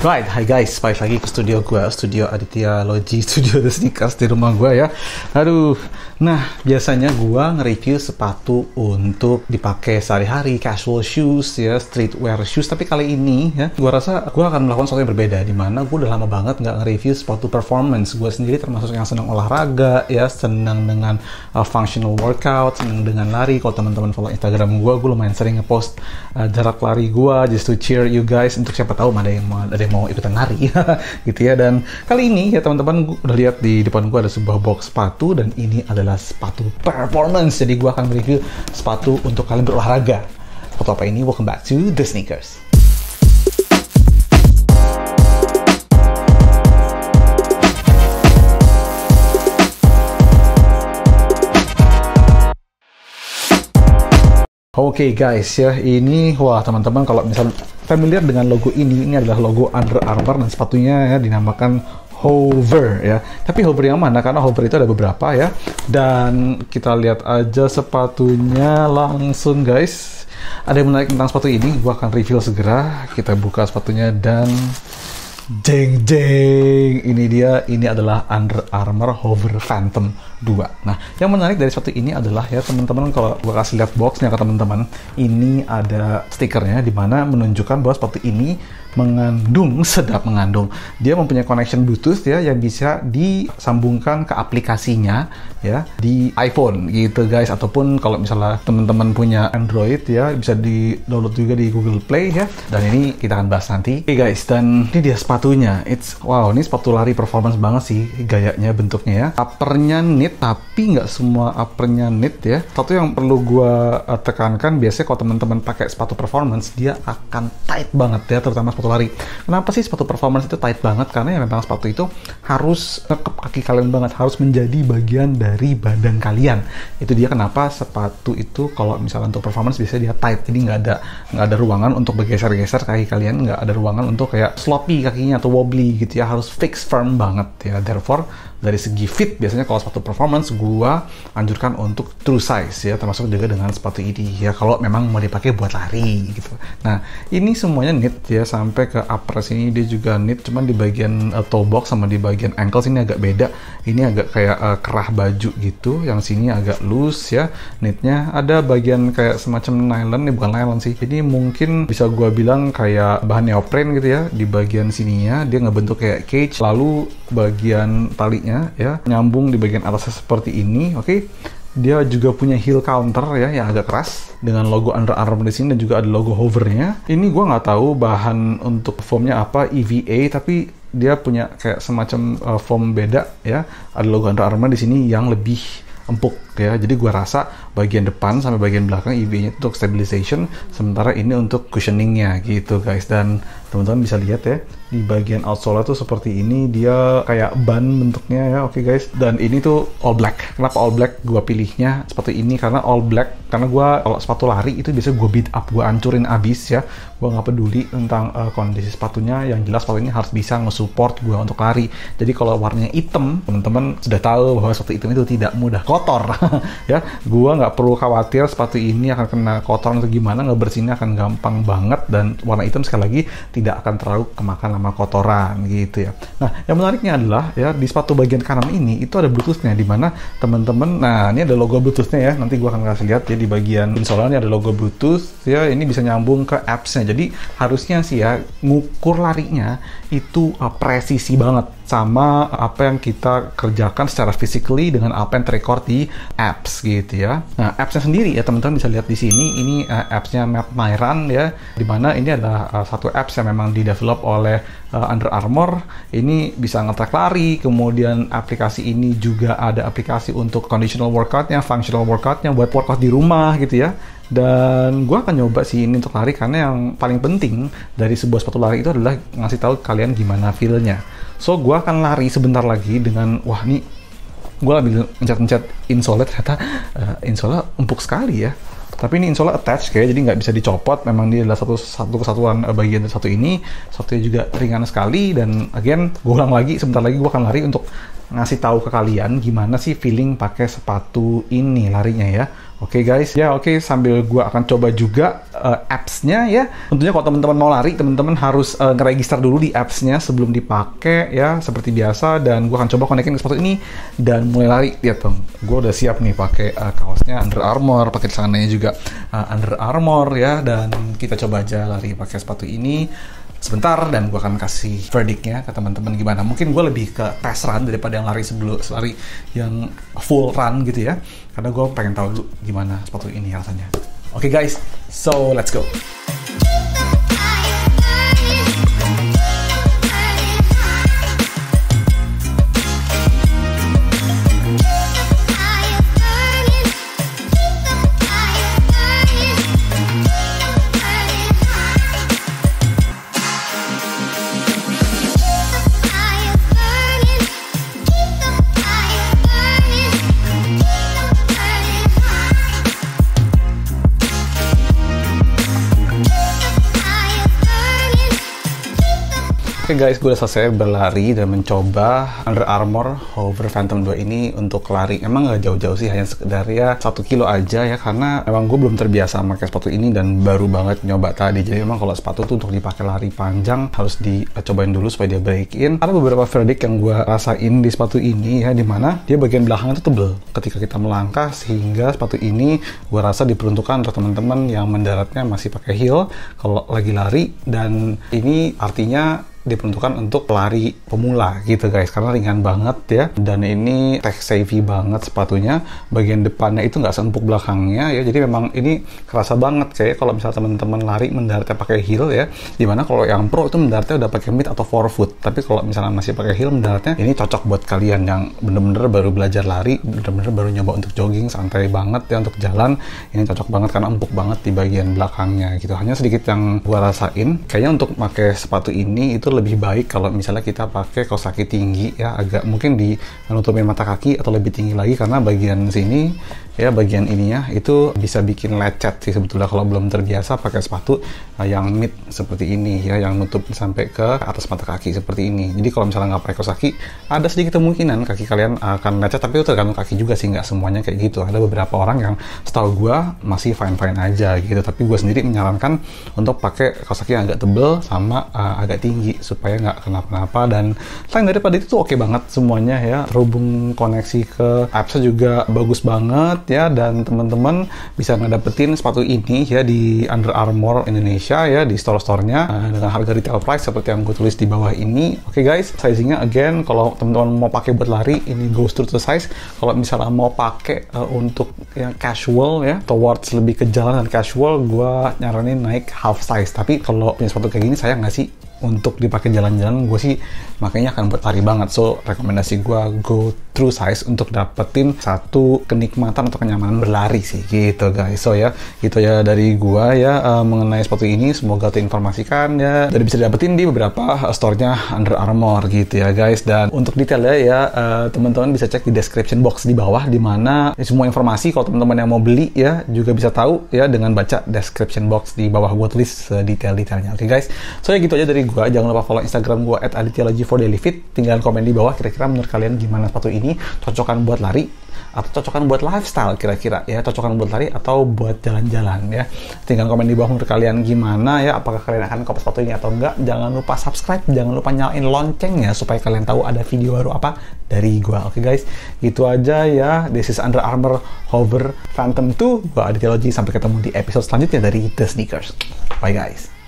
Right, hi guys, balik lagi ke studio gue, studio Aditya Logi, studio The Sneakers di rumah gue ya. Aduh, nah biasanya gue nge-review sepatu untuk dipakai sehari-hari, casual shoes ya, streetwear shoes. Tapi kali ini ya, gue rasa gue akan melakukan sesuatu yang berbeda. Dimana gue udah lama banget nggak nge-review sepatu performance. Gue sendiri termasuk yang senang olahraga ya, senang dengan functional workout, senang dengan lari. Kalau teman-teman follow Instagram gue lumayan sering nge-post jarak lari gue, just to cheer you guys. Untuk siapa tahu ada yang mau ikutan lari gitu ya. Dan kali ini ya teman-teman, udah lihat di depan gue ada sebuah box sepatu, dan ini adalah sepatu performance. Jadi gue akan mereview sepatu untuk kalian berolahraga. Foto apa ini? Welcome back to The Sneakers. Oke guys ya, ini wah teman-teman, kalau misalnya familiar dengan logo ini adalah logo Under Armour, dan sepatunya ya dinamakan Hover ya. Tapi Hover yang mana? Karena Hover itu ada beberapa ya. Dan kita lihat aja sepatunya langsung guys. Ada yang menarik tentang sepatu ini, gua akan review segera. Kita buka sepatunya dan jeng jeng, ini dia, ini adalah Under Armour Hover Phantom 2. Nah, yang menarik dari sepatu ini adalah ya teman-teman, kalau gue kasih lihat boxnya ke teman-teman, ini ada stikernya di mana menunjukkan bahwa sepatu ini mengandung, dia mempunyai connection Bluetooth ya, yang bisa disambungkan ke aplikasinya ya di iPhone gitu guys, ataupun kalau misalnya teman-teman punya Android ya, bisa di-download juga di Google Play ya. Dan ini kita akan bahas nanti. Oke guys, dan ini dia sepatunya. Wow, ini sepatu lari performance banget sih gayanya, bentuknya ya. Uppernya knit, tapi nggak semua uppernya knit ya. Satu yang perlu gua tekankan, biasanya kalau teman-teman pakai sepatu performance, dia akan tight banget ya, terutama sepatu lari. Kenapa sih sepatu performance itu tight banget? Karena ya memang sepatu itu harus ngekep kaki kalian banget, harus menjadi bagian dari badan kalian. Itu dia kenapa sepatu itu kalau misalnya untuk performance biasanya dia tight, jadi nggak ada ruangan untuk bergeser-geser kaki kalian, nggak ada ruangan untuk kayak sloppy kakinya atau wobbly gitu ya, harus fix firm banget ya. Therefore dari segi fit, biasanya kalau sepatu performance gua anjurkan untuk true size ya, termasuk juga dengan sepatu ini ya, kalau memang mau dipakai buat lari gitu. Nah, ini semuanya knit ya, sampai ke upper sini dia juga knit, cuman di bagian toe box sama di bagian ankle sini agak beda. Ini agak kayak kerah baju gitu, yang sini agak loose ya knitnya. Ada bagian kayak semacam nylon, ini bukan nylon sih, ini mungkin bisa gua bilang kayak bahan neoprene gitu ya. Di bagian sininya dia ngebentuk kayak cage, lalu bagian talinya ya nyambung di bagian atasnya seperti ini. Oke. Dia juga punya heel counter ya yang agak keras dengan logo Under Armour di sini, dan juga ada logo hovernya. Ini gua nggak tahu bahan untuk foamnya apa, EVA, tapi dia punya kayak semacam foam beda ya. Ada logo Under Armour di sini yang lebih empuk ya. Jadi gua rasa bagian depan sampai bagian belakang EVA-nya untuk stabilization, sementara ini untuk cushioningnya gitu guys. Dan teman-teman bisa lihat ya, di bagian outsole tuh seperti ini, dia kayak ban bentuknya ya. Oke guys, dan ini tuh all black. Kenapa all black? Gua pilihnya seperti ini karena all black, karena gua kalau sepatu lari itu biasanya gua beat up, gua hancurin abis ya. Gua nggak peduli tentang kondisi sepatunya, yang jelas sepatu ini harus bisa nge-support gua untuk lari. Jadi kalau warnanya hitam, teman-teman sudah tahu bahwa sepatu hitam itu tidak mudah kotor ya. Gua nggak perlu khawatir sepatu ini akan kena kotoran atau gimana, ngebersihinnya akan gampang banget, dan warna hitam sekali lagi tidak akan terlalu kemakan sama kotoran gitu ya. Nah, yang menariknya adalah ya, di sepatu bagian kanan ini itu ada Bluetooth-nya, di mana teman-teman, nah ini ada logo Bluetooth-nya ya, nanti gua akan kasih lihat ya, di bagian insole-nya ada logo Bluetooth ya. Ini bisa nyambung ke apps-nya, jadi harusnya sih ya ngukur larinya itu presisi banget sama apa yang kita kerjakan secara physically dengan apa yang terrecord di apps gitu ya. Nah, apps-nya sendiri ya teman-teman bisa lihat di sini, ini apps-nya Map My Run ya, dimana ini adalah satu apps yang memang di-develop oleh Under Armour. Ini bisa nge-track lari, kemudian aplikasi ini juga ada aplikasi untuk conditional workout-nya, functional workout-nya, buat workout di rumah gitu ya. Dan gue akan nyoba sih ini untuk lari, karena yang paling penting dari sebuah sepatu lari itu adalah ngasih tahu kalian gimana feel-nya. So, gue akan lari sebentar lagi dengan, wah nih, gue ambil mencet-mencet insole, ternyata insole empuk sekali ya. Tapi ini insole attach kayak, jadi nggak bisa dicopot. Memang dia adalah satu kesatuan bagian dari satu ini. Satunya juga ringan sekali. Dan again, gue ulang lagi, sebentar lagi gue akan lari untuk ngasih tahu ke kalian gimana sih feeling pakai sepatu ini larinya ya. Oke guys, ya oke, sambil gue akan coba juga apps-nya ya. Tentunya kalau teman-teman mau lari, teman-teman harus ngeregister dulu di apps-nya sebelum dipakai ya, seperti biasa. Dan gue akan coba konekin ke sepatu ini dan mulai lari. Lihat dong, gue udah siap nih pakai kaosnya Under Armour, pakai celananya juga Under Armour ya. Dan kita coba aja lari pakai sepatu ini sebentar, dan gue akan kasih verdictnya ke teman-teman gimana. Mungkin gue lebih ke test run daripada yang lari sebelum lari yang full run gitu ya, karena gue pengen tahu dulu gimana sepatu ini rasanya. Oke guys, so let's go. Oke guys, gue udah selesai berlari dan mencoba Under Armour Hover Phantom 2 ini untuk lari. Emang gak jauh-jauh sih, hanya sekedar ya 1 kilo aja ya, karena emang gue belum terbiasa pakai sepatu ini dan baru banget nyoba tadi. Jadi memang kalau sepatu tuh untuk dipakai lari panjang harus dicobain dulu supaya dia break in. Ada beberapa verdict yang gue rasain di sepatu ini ya, dimana dia bagian belakangnya tuh tebel ketika kita melangkah, sehingga sepatu ini gue rasa diperuntukkan untuk teman-teman yang mendaratnya masih pakai heel kalau lagi lari, dan ini artinya diperuntukkan untuk pelari pemula gitu guys, karena ringan banget ya, dan ini tech savvy banget sepatunya. Bagian depannya itu nggak seempuk belakangnya ya, jadi memang ini kerasa banget kayak kalau misalnya teman-teman lari mendaratnya pakai heel ya, dimana kalau yang pro itu mendaratnya udah pakai mid atau forefoot. Tapi kalau misalnya masih pakai heel mendaratnya, ini cocok buat kalian yang bener-bener baru belajar lari, bener-bener baru nyoba untuk jogging santai banget ya, untuk jalan ini cocok banget karena empuk banget di bagian belakangnya gitu. Hanya sedikit yang gua rasain, kayaknya untuk pakai sepatu ini itu lebih baik kalau misalnya kita pakai kaos kaki tinggi ya, agak mungkin di nutupin mata kaki atau lebih tinggi lagi, karena bagian sini ya, bagian ininya itu bisa bikin lecet sih sebetulnya kalau belum terbiasa pakai sepatu yang mid seperti ini ya, yang nutup sampai ke atas mata kaki seperti ini. Jadi kalau misalnya nggak pakai kaos kaki, ada sedikit kemungkinan kaki kalian akan lecet, tapi itu tergantung kaki juga sih, nggak semuanya kayak gitu. Ada beberapa orang yang setahu gue masih fine-fine aja gitu, tapi gue sendiri menyarankan untuk pakai kaos kaki yang agak tebel sama agak tinggi supaya nggak kenapa-napa. Dan selain daripada itu tuh oke banget semuanya ya, terhubung koneksi ke apps-nya juga bagus banget ya, dan teman-teman bisa ngedapetin sepatu ini ya di Under Armour Indonesia ya, di store-store-nya dengan harga retail price seperti yang gue tulis di bawah ini. Oke guys, sizingnya again, kalau teman-teman mau pakai buat lari ini goes through the size. Kalau misalnya mau pakai untuk yang casual ya, towards lebih ke jalan dan casual, gue nyaranin naik half size. Tapi kalau punya sepatu kayak gini, saya nggak sih untuk dipakai jalan-jalan, gue sih makanya akan buat lari banget. So rekomendasi gue go through size untuk dapetin satu kenikmatan atau kenyamanan berlari sih gitu guys. So ya gitu ya dari gue ya mengenai sepatu ini, semoga terinformasikan ya, dan bisa dapetin di beberapa store-nya Under Armour gitu ya guys. Dan untuk detailnya ya teman-teman bisa cek di description box di bawah, dimana semua informasi kalau teman-teman yang mau beli ya juga bisa tahu ya dengan baca description box di bawah gue tulis detail-detailnya. Oke guys, so ya gitu aja dari gue. Jangan lupa follow Instagram gue @adityaLogy4dailyfit. Tinggalin komen di bawah kira-kira menurut kalian gimana sepatu ini, cocokan buat lari atau cocokan buat lifestyle kira-kira ya, cocokan buat lari atau buat jalan-jalan ya. Tinggal komen di bawah menurut kalian gimana ya, apakah kalian akan cover sepatu ini atau enggak. Jangan lupa subscribe, jangan lupa nyalain loncengnya supaya kalian tahu ada video baru apa dari gue. Oke guys, gitu aja ya. This is Under Armour Hover Phantom 2. Gue Aditya Logy, sampai ketemu di episode selanjutnya dari The Sneakers. Bye guys.